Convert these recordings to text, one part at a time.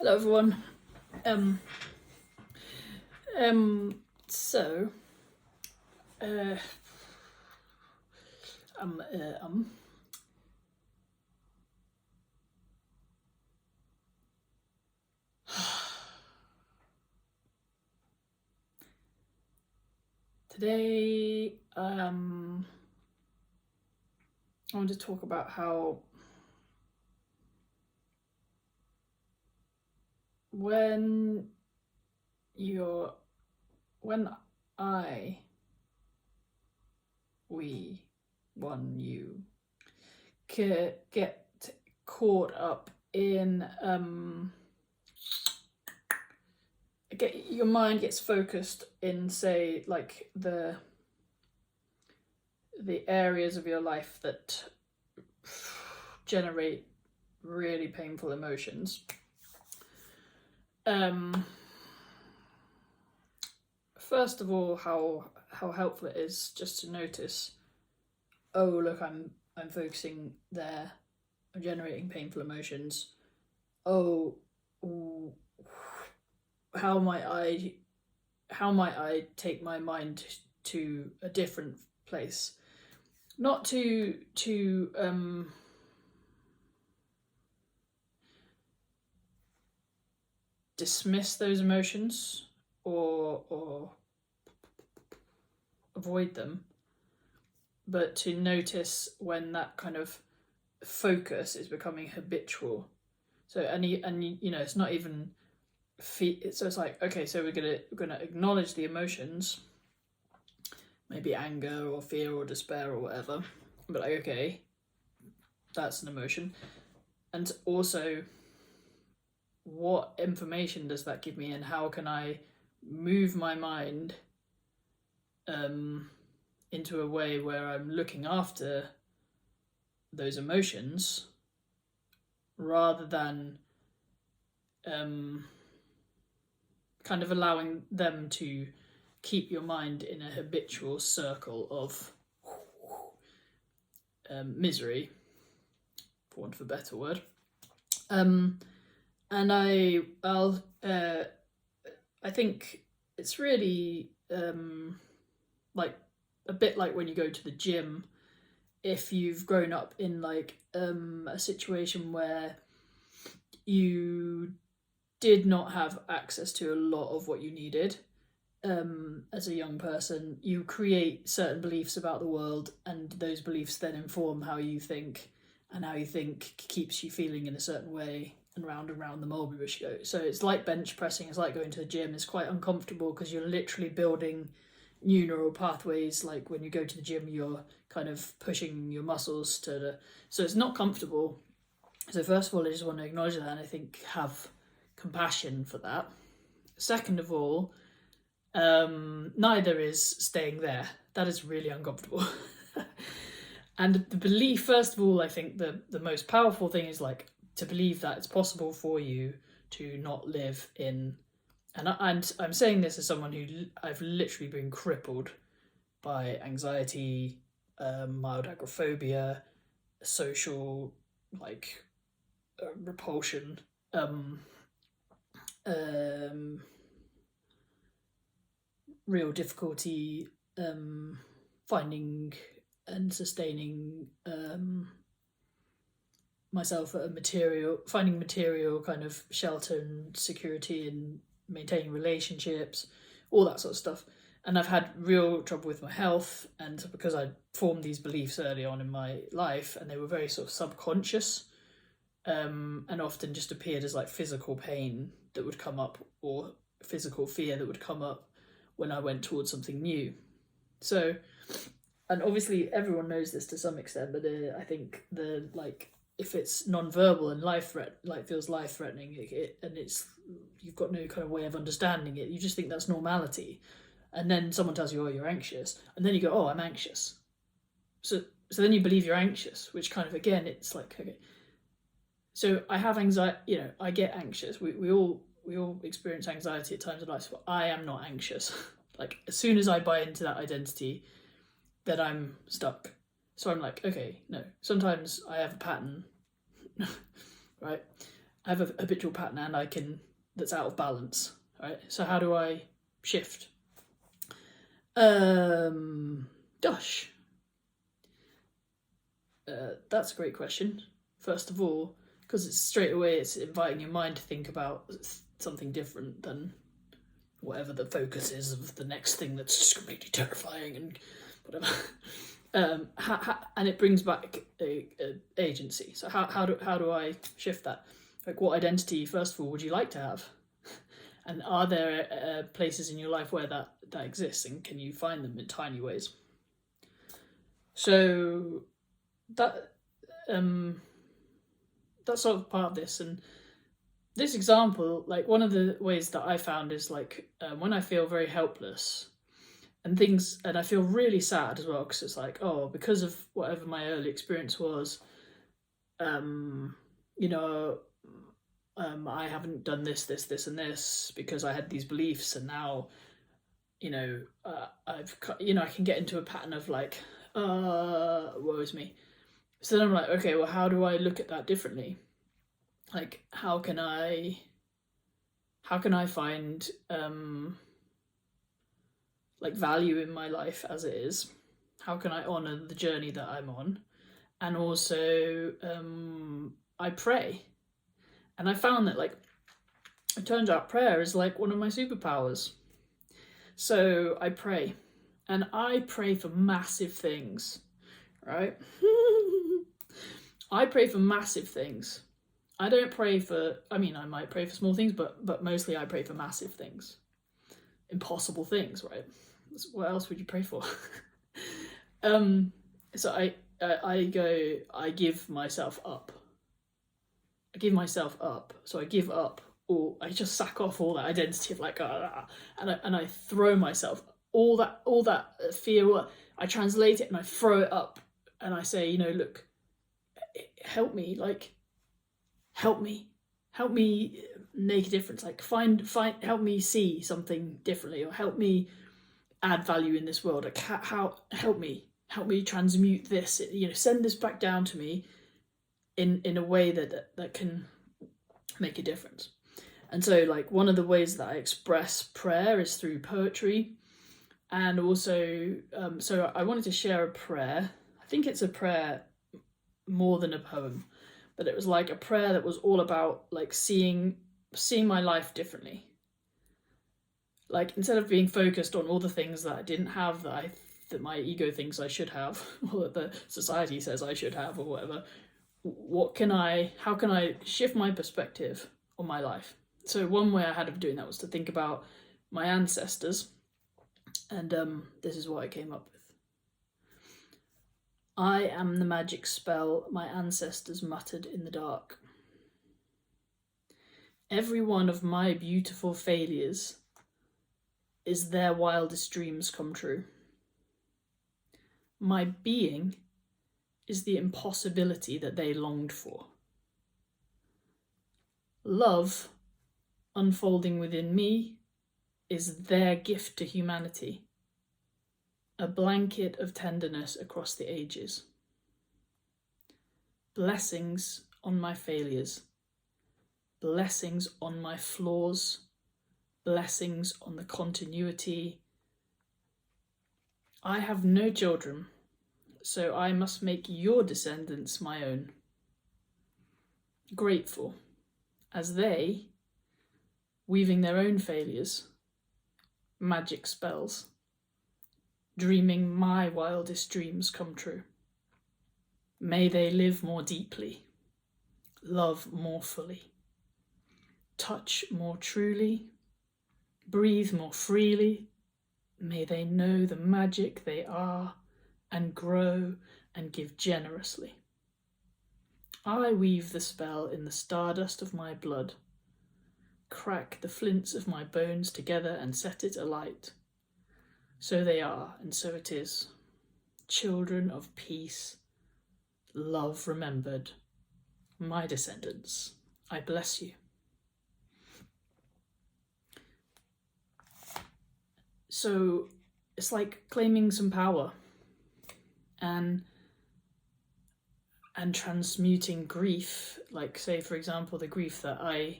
Hello everyone. So today I want to talk about how when you get caught up in your mind gets focused in, say, like the areas of your life that generate really painful emotions. First of all, how helpful it is just to notice, oh look, I'm focusing there, I'm generating painful emotions. Oh, how might I take my mind to a different place? Not to dismiss those emotions or avoid them, but to notice when that kind of focus is becoming habitual. So and you know, it's not even so it's like, okay, so we're gonna acknowledge the emotions, maybe anger or fear or despair or whatever, but like, okay, that's an emotion. And also, what information does that give me, and how can I move my mind into a way where I'm looking after those emotions rather than kind of allowing them to keep your mind in a habitual circle of misery, for want of a better word. And I think it's really like a bit like when you go to the gym. If you've grown up in like a situation where you did not have access to a lot of what you needed as a young person, you create certain beliefs about the world, and those beliefs then inform how you think, and how you think keeps you feeling in a certain way, and round the mulberry bush you go. So it's like bench pressing, it's like going to the gym. It's quite uncomfortable because you're literally building new neural pathways. Like when you go to the gym, you're kind of pushing your muscles so it's not comfortable. So first of all, I just want to acknowledge that, and I think have compassion for that. Second of all, neither is staying there. That is really uncomfortable. And the belief, first of all, I think the most powerful thing is like to believe that it's possible for you to not live in, and I'm saying this as someone who I've literally been crippled by anxiety, mild agoraphobia, social repulsion, real difficulty finding and sustaining myself at finding material kind of shelter and security, and maintaining relationships, all that sort of stuff. And I've had real trouble with my health, and because I formed these beliefs early on in my life, and they were very sort of subconscious, and often just appeared as like physical pain that would come up, or physical fear that would come up when I went towards something new. So, and obviously everyone knows this to some extent, but I think if it's non-verbal and feels life-threatening, and you've got no kind of way of understanding it, you just think that's normality, and then someone tells you, oh, you're anxious, and then you go, oh, I'm anxious. So then you believe you're anxious, which kind of, again, it's like, okay, so I have anxiety, you know, I get anxious. We all experience anxiety at times in life, but I am not anxious. Like, as soon as I buy into that identity, then I'm stuck. So I'm like, okay, no. Sometimes I have a pattern, right? I have a habitual pattern and that's out of balance, right? So how do I shift? Gosh, that's a great question. First of all, because it's inviting your mind to think about something different than whatever the focus is of the next thing that's just completely terrifying and whatever. And it brings back a agency. So how do I shift that? Like, what identity, first of all, would you like to have? And are there places in your life where that exists, and can you find them in tiny ways? So that that's sort of part of this. And this example, like, one of the ways that I found is like when I feel very helpless and I feel really sad as well, because it's like, oh, because of whatever my early experience was, you know, I haven't done this, and this because I had these beliefs, and now, I can get into a pattern of like, woe is me. So then I'm like, okay, well, how do I look at that differently? Like, how can I find like value in my life as it is? How can I honor the journey that I'm on? And also, I pray. And I found that, like, it turns out prayer is like one of my superpowers. So I pray. And I pray for massive things, right? I pray for massive things. I don't pray for, I might pray for small things, but mostly I pray for massive things. Impossible things, right? What else would you pray for? So I give myself up. So I give up, or I just sack off all that identity of like, and I throw myself all that fear. I translate it and I throw it up, and I say, look, help me, help me make a difference. Like, help me see something differently, or help me add value in this world. Like, help me transmute this. Send this back down to me in a way that can make a difference. And so, like, one of the ways that I express prayer is through poetry. And also, so I wanted to share a prayer. I think it's a prayer more than a poem, but it was like a prayer that was all about like seeing my life differently. Like, instead of being focused on all the things that I didn't have, that my ego thinks I should have, or that the society says I should have, or whatever, how can I shift my perspective on my life? So one way I had of doing that was to think about my ancestors, and this is what I came up with. I am the magic spell my ancestors muttered in the dark. Every one of my beautiful failures is their wildest dreams come true. My being is the impossibility that they longed for. Love unfolding within me is their gift to humanity, a blanket of tenderness across the ages. Blessings on my failures, blessings on my flaws, blessings on the continuity. I have no children, so I must make your descendants my own. Grateful, as they, weaving their own failures, magic spells, dreaming my wildest dreams come true. May they live more deeply, love more fully, touch more truly, breathe more freely. May they know the magic they are and grow and give generously. I weave the spell in the stardust of my blood, crack the flints of my bones together and set it alight. So they are, and so it is. Children of peace, love remembered, my descendants, I bless you. So it's like claiming some power. And and transmuting grief, like say for example the grief that I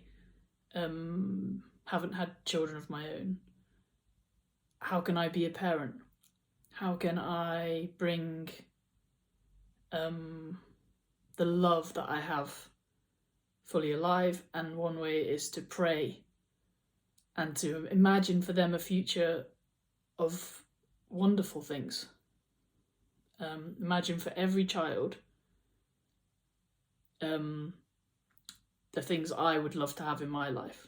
haven't had children of my own. How can I be a parent? How can I bring the love that I have fully alive? And one way is to pray and to imagine for them a future of wonderful things. Imagine for every child the things I would love to have in my life.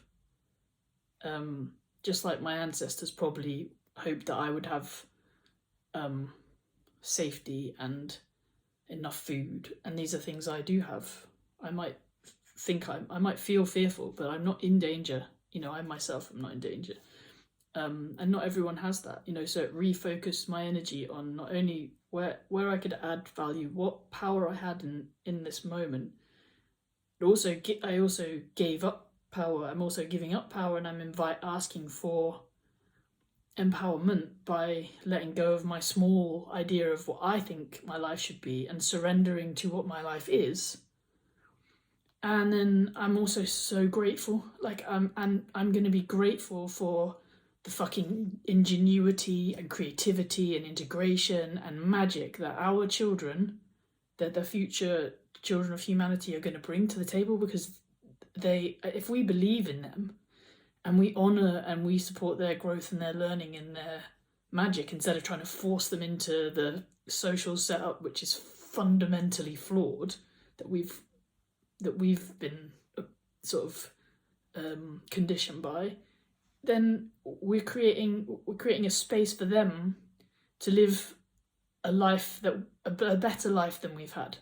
Just like my ancestors probably hoped that I would have safety and enough food, and these are things I do have. I might think I might feel fearful, but I'm not in danger. You know, I myself am not in danger. And not everyone has that, you know, so it refocused my energy on not only where I could add value, what power I had in this moment, but also I also gave up power. I'm also giving up power, and I'm asking for empowerment by letting go of my small idea of what I think my life should be and surrendering to what my life is. And then I'm also so grateful, like I'm going to be grateful for the fucking ingenuity and creativity and integration and magic that our children, that the future children of humanity are going to bring to the table, because if we believe in them and we honour and we support their growth and their learning and their magic, instead of trying to force them into the social setup which is fundamentally flawed, that we've been sort of conditioned by, then we're creating a space for them to live a life a better life than we've had.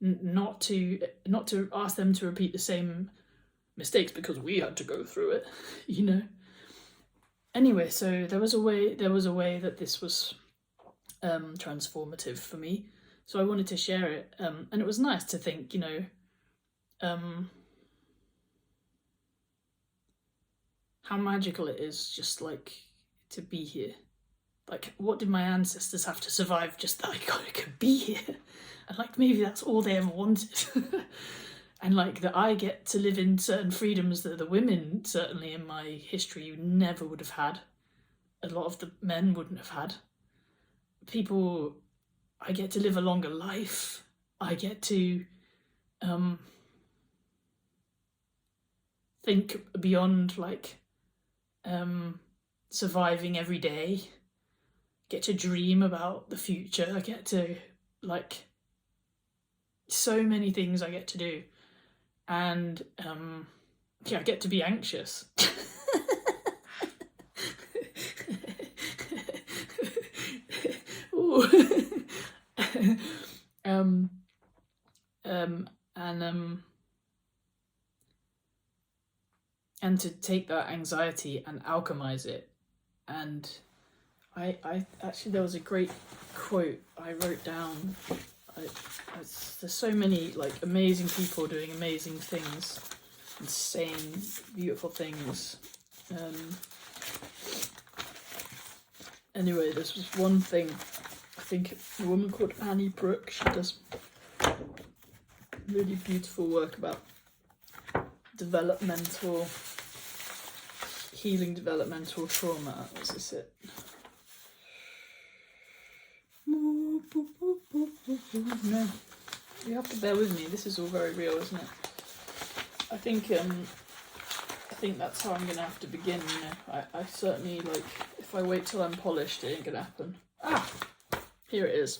Not to ask them to repeat the same mistakes because we had to go through it, you know. Anyway, so there was a way that this was transformative for me, so I wanted to share it, and it was nice to think, you know, how magical it is just like to be here. Like, what did my ancestors have to survive just that I could be here? And like, maybe that's all they ever wanted. And like, that I get to live in certain freedoms that the women, certainly in my history, never would have had. A lot of the men wouldn't have had. I get to live a longer life. I get to think beyond like surviving every day. Get to dream about the future. I get to, like, so many things I get to do. And I get to be anxious. And to take that anxiety and alchemize it. And I actually, there was a great quote I wrote down. There's so many like amazing people doing amazing things and saying beautiful things. Anyway, this was one thing. I think a woman called Annie Brooke, she does really beautiful work about healing developmental trauma. Where's this it? No, you have to bear with me. This is all very real, isn't it? I think that's how I'm gonna have to begin. You know, I certainly, like, if I wait till I'm polished, it ain't gonna happen. Here it is.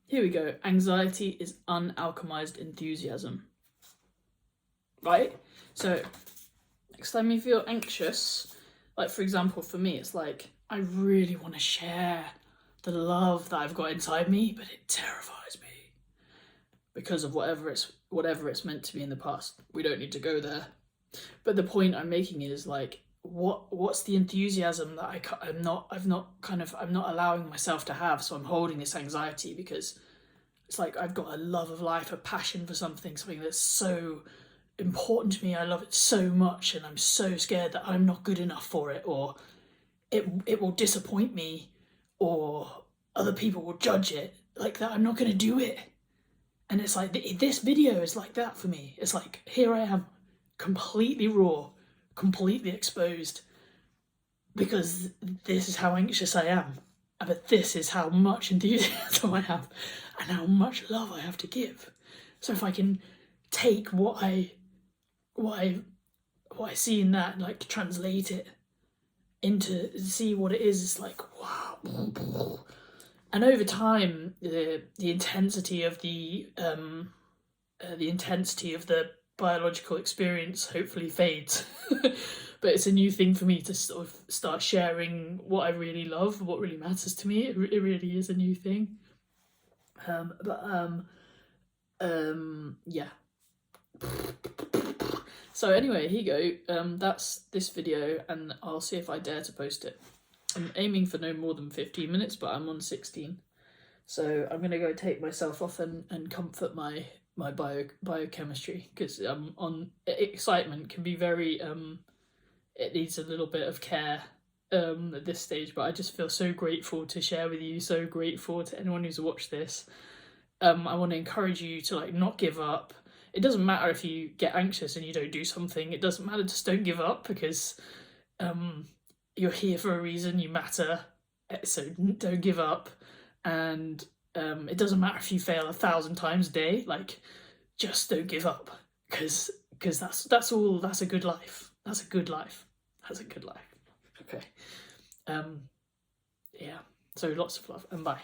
Here we go. Anxiety is unalchemized enthusiasm. Right? So, next time you feel anxious, like for example, for me, it's like, I really want to share the love that I've got inside me, but it terrifies me because of whatever it's meant to be in the past. We don't need to go there. But the point I'm making is like, what's the enthusiasm that I'm not allowing myself to have? So I'm holding this anxiety because it's like I've got a love of life, a passion for something that's so important to me. I love it so much, and I'm so scared that I'm not good enough for it, or it will disappoint me, or other people will judge it like that, I'm not going to do it. And it's like, this video is like that for me. It's like, here I am, completely raw, completely exposed, because this is how anxious I am. But this is how much enthusiasm I have and how much love I have to give. So if I can take what I see in that, like translate it into, see what it is, it's like, wow. And over time, the intensity of the biological experience hopefully fades. But it's a new thing for me to sort of start sharing what I really love, what really matters to me. It really is a new thing. Yeah. So anyway, here you go. That's this video, and I'll see if I dare to post it. I'm aiming for no more than 15 minutes, but I'm on 16. So I'm gonna go take myself off and comfort my biochemistry, because excitement can be very it needs a little bit of care at this stage, but I just feel so grateful to share with you, so grateful to anyone who's watched this. I want to encourage you to like not give up. It doesn't matter if you get anxious and you don't do something. It doesn't matter, just don't give up, because you're here for a reason, you matter, so don't give up. And it doesn't matter if you fail 1,000 times a day, like, just don't give up, because that's a good life. That's a good life. Okay. Yeah. So lots of love, and bye.